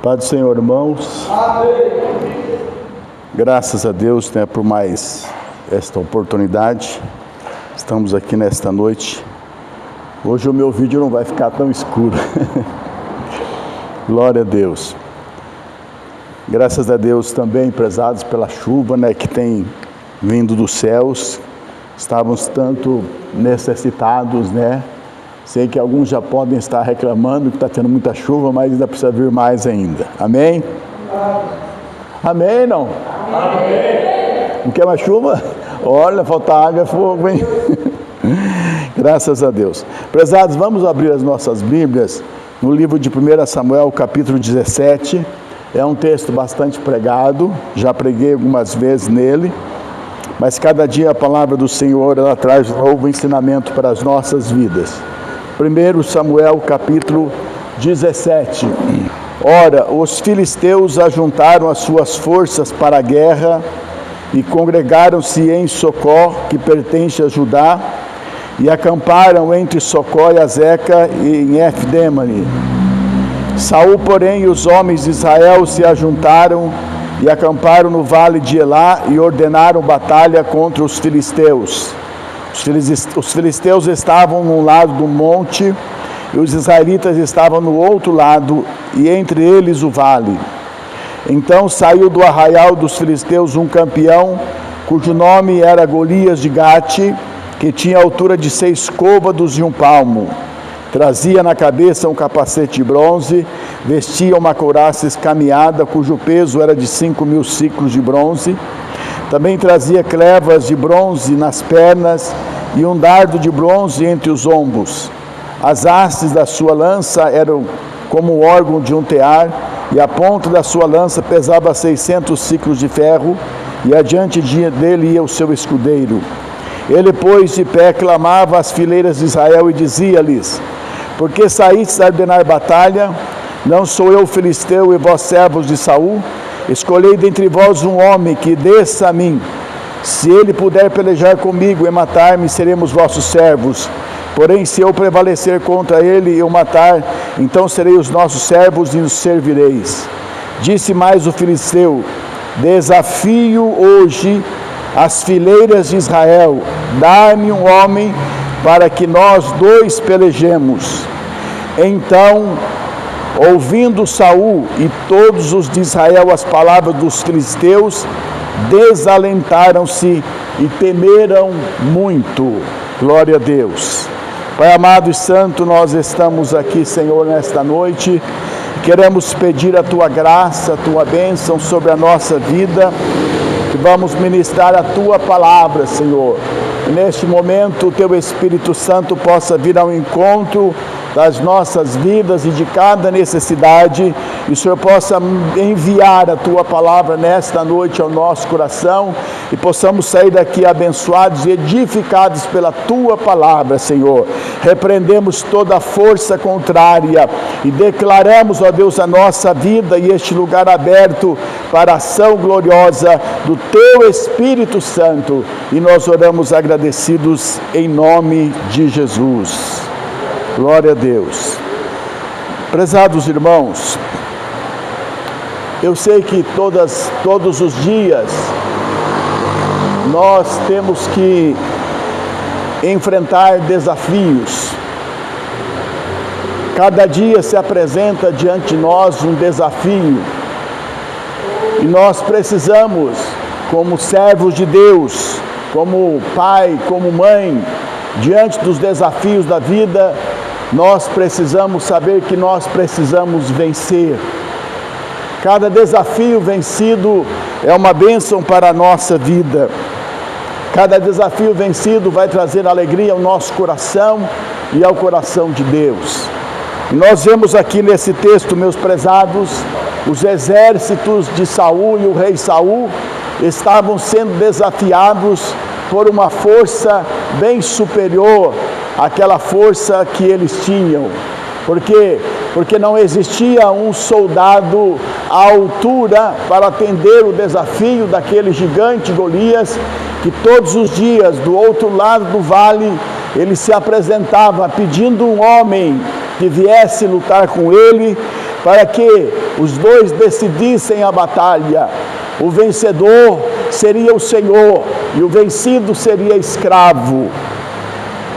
Pai do Senhor, irmãos. Amém. Graças a Deus, né, por mais esta oportunidade. Estamos aqui nesta noite. Hoje o meu vídeo não vai ficar tão escuro. Glória a Deus. Graças a Deus também, prezados pela chuva, né, que tem vindo dos céus. Estávamos tanto necessitados, né? Sei que alguns já podem estar reclamando que está tendo muita chuva, mas ainda precisa vir mais ainda. Amém? Amém, não? Amém. Não quer mais chuva? Olha, falta água, é fogo, hein? Graças a Deus. Prezados, vamos abrir as nossas Bíblias no livro de 1 Samuel, capítulo 17. É um texto bastante pregado, já preguei algumas vezes nele, mas cada dia a palavra do Senhor, ela traz novo ensinamento para as nossas vidas. 1 Samuel, capítulo 17. Ora, os filisteus ajuntaram as suas forças para a guerra e congregaram-se em Socó, que pertence a Judá, e acamparam entre Socó e Azeca e em Efdemani. Saul, porém, e os homens de Israel se ajuntaram e acamparam no vale de Elá e ordenaram batalha contra os filisteus. Os filisteus estavam num lado do monte e os israelitas estavam no outro lado, e entre eles o vale. Então saiu do arraial dos filisteus um campeão, cujo nome era Golias de Gate, que tinha altura de 6 côvados e 1 palmo. Trazia na cabeça um capacete de bronze, vestia uma couraça escameada, cujo peso era de 5.000 siclos de bronze. Também trazia clevas de bronze nas pernas e um dardo de bronze entre os ombros. As hastes da sua lança eram como o órgão de um tear, e a ponta da sua lança pesava 600 siclos de ferro, e adiante dele ia o seu escudeiro. Ele, pois, de pé, clamava às fileiras de Israel e dizia-lhes: por que saístes a ordenar batalha? Não sou eu filisteu e vós servos de Saul? Escolhei dentre vós um homem que desça a mim. Se ele puder pelejar comigo e matar-me, seremos vossos servos. Porém, se eu prevalecer contra ele e o matar, então serei os nossos servos e nos servireis. Disse mais o filisteu: desafio hoje as fileiras de Israel, dá-me um homem para que nós dois pelejemos. Então, ouvindo Saul e todos os de Israel as palavras dos filisteus, desalentaram-se e temeram muito. Glória a Deus. Pai amado e santo, nós estamos aqui, Senhor, nesta noite. Queremos pedir a Tua graça, a Tua bênção sobre a nossa vida, que vamos ministrar a Tua palavra, Senhor. E neste momento o Teu Espírito Santo possa vir ao encontro das nossas vidas e de cada necessidade, e o Senhor possa enviar a Tua palavra nesta noite ao nosso coração, e possamos sair daqui abençoados e edificados pela Tua palavra, Senhor. Repreendemos toda força contrária e declaramos, ó Deus, a nossa vida e este lugar aberto para a ação gloriosa do Teu Espírito Santo, e nós oramos agradecidos em nome de Jesus. Glória a Deus. Prezados irmãos, eu sei que todos os dias nós temos que enfrentar desafios. Cada dia se apresenta diante de nós um desafio, e nós precisamos, como servos de Deus, como pai, como mãe, diante dos desafios da vida, nós precisamos saber que nós precisamos vencer. Cada desafio vencido é uma bênção para a nossa vida. Cada desafio vencido vai trazer alegria ao nosso coração e ao coração de Deus. E nós vemos aqui nesse texto, meus prezados, os exércitos de Saul e o rei Saul estavam sendo desafiados por uma força bem superior àquela força que eles tinham. Por quê? Porque não existia um soldado à altura para atender o desafio daquele gigante Golias, que todos os dias, do outro lado do vale, ele se apresentava pedindo um homem que viesse lutar com ele, para que os dois decidissem a batalha. O vencedor seria o Senhor e o vencido seria escravo.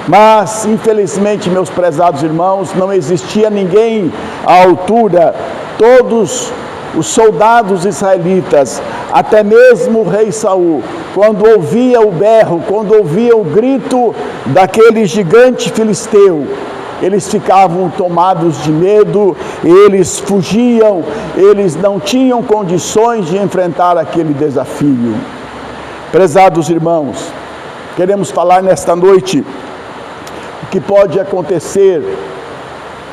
Mas, infelizmente, meus prezados irmãos, não existia ninguém à altura. Todos os soldados israelitas, até mesmo o rei Saul, quando ouvia o berro, quando ouvia o grito daquele gigante filisteu, eles ficavam tomados de medo, eles fugiam, eles não tinham condições de enfrentar aquele desafio. Prezados irmãos, queremos falar nesta noite o que pode acontecer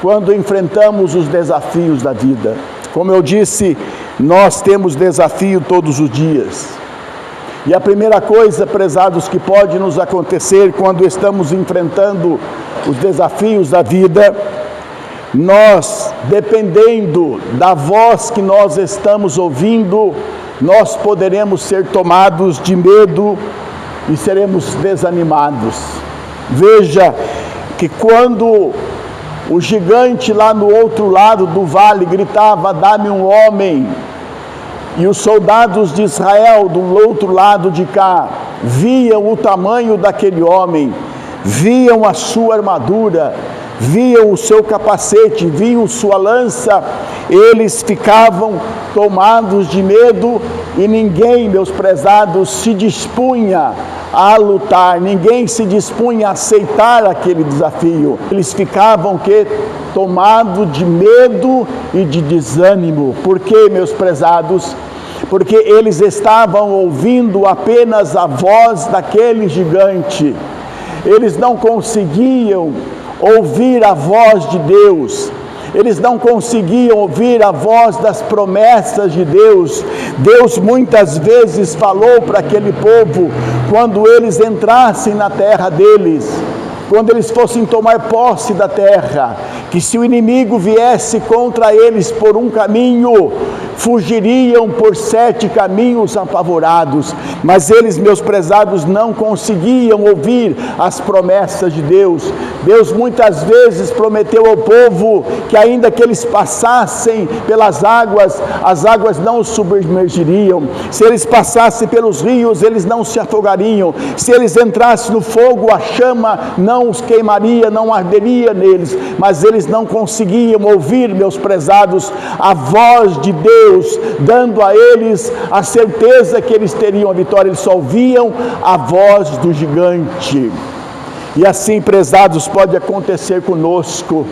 quando enfrentamos os desafios da vida. Como eu disse, nós temos desafio todos os dias. E a primeira coisa, prezados, que pode nos acontecer quando estamos enfrentando os desafios da vida, nós, dependendo da voz que nós estamos ouvindo, nós poderemos ser tomados de medo e seremos desanimados. Veja que quando o gigante lá no outro lado do vale gritava: dá-me um homem, e os soldados de Israel do outro lado de cá viam o tamanho daquele homem, viam a sua armadura, viam o seu capacete, viam sua lança, eles ficavam tomados de medo e ninguém, meus prezados, se dispunha a lutar, ninguém se dispunha a aceitar aquele desafio. Eles ficavam tomados de medo e de desânimo. Por quê, meus prezados? Porque eles estavam ouvindo apenas a voz daquele gigante. Eles não conseguiam ouvir a voz de Deus. Eles não conseguiam ouvir a voz das promessas de Deus. Deus muitas vezes falou para aquele povo, quando eles entrassem na terra deles, quando eles fossem tomar posse da terra, que se o inimigo viesse contra eles por um caminho, fugiriam por 7 caminhos apavorados. Mas eles, meus prezados, não conseguiam ouvir as promessas de Deus. Deus muitas vezes prometeu ao povo que ainda que eles passassem pelas águas, as águas não os submergiriam. Se eles passassem pelos rios, eles não se afogariam. Se eles entrassem no fogo, a chama não os queimaria, não arderia neles. Mas eles não conseguiam ouvir, meus prezados, a voz de Deus, dando a eles a certeza que eles teriam a vitória. Eles só ouviam a voz do gigante. E assim, prezados, pode acontecer conosco.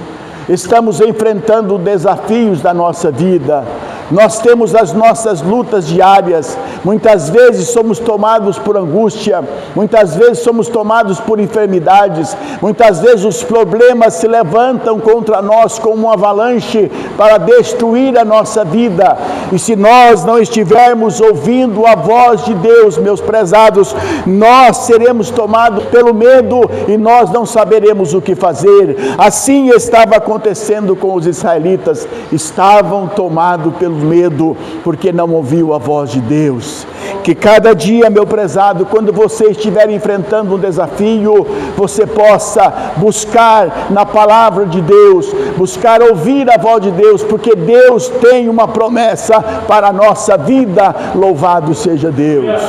Estamos enfrentando desafios da nossa vida. Nós temos as nossas lutas diárias. Muitas vezes somos tomados por angústia, muitas vezes somos tomados por enfermidades, muitas vezes os problemas se levantam contra nós como uma avalanche para destruir a nossa vida. E se nós não estivermos ouvindo a voz de Deus, meus prezados, nós seremos tomados pelo medo e nós não saberemos o que fazer. Assim estava acontecendo com os israelitas. Estavam tomados pelo medo, porque não ouviu a voz de Deus. Que cada dia, meu prezado, quando você estiver enfrentando um desafio, você possa buscar na palavra de Deus, buscar ouvir a voz de Deus, porque Deus tem uma promessa para a nossa vida. Louvado seja Deus.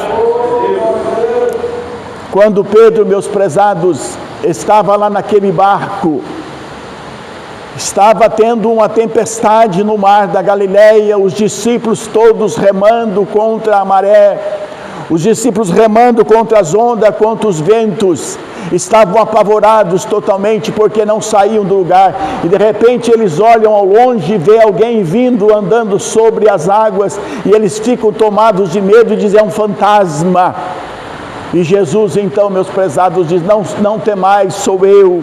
Quando Pedro, meus prezados, estava lá naquele barco, estava tendo uma tempestade no mar da Galileia, os discípulos todos remando contra a maré, os discípulos remando contra as ondas, contra os ventos, estavam apavorados totalmente porque não saíam do lugar. E de repente eles olham ao longe e vê alguém vindo andando sobre as águas, e eles ficam tomados de medo e dizem: é um fantasma. E Jesus então, meus prezados, diz: não temais, sou eu.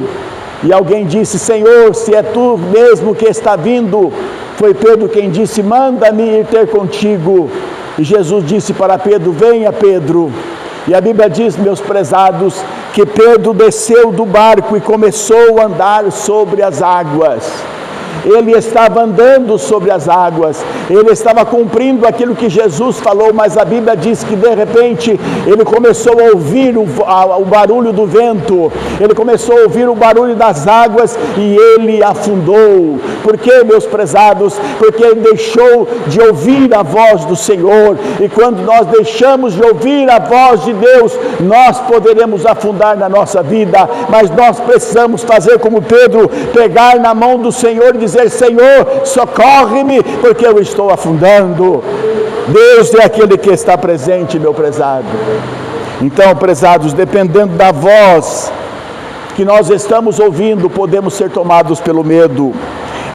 E alguém disse: Senhor, se é tu mesmo que está vindo. Foi Pedro quem disse: manda-me ir ter contigo. E Jesus disse para Pedro: venha, Pedro. E a Bíblia diz, meus prezados, que Pedro desceu do barco e começou a andar sobre as águas. ele estava andando sobre as águas, ele estava cumprindo aquilo que Jesus falou, mas a Bíblia diz que de repente ele começou a ouvir o barulho do vento, ele começou a ouvir o barulho das águas e ele afundou. Por quê, meus prezados? Porque ele deixou de ouvir a voz do Senhor, e quando nós deixamos de ouvir a voz de Deus, nós poderemos afundar na nossa vida, mas nós precisamos fazer como Pedro, pegar na mão do Senhor e dizer: Senhor, socorre-me, porque eu estou afundando. Deus é aquele que está presente, meu prezado. Então, prezados, dependendo da voz que nós estamos ouvindo, podemos ser tomados pelo medo.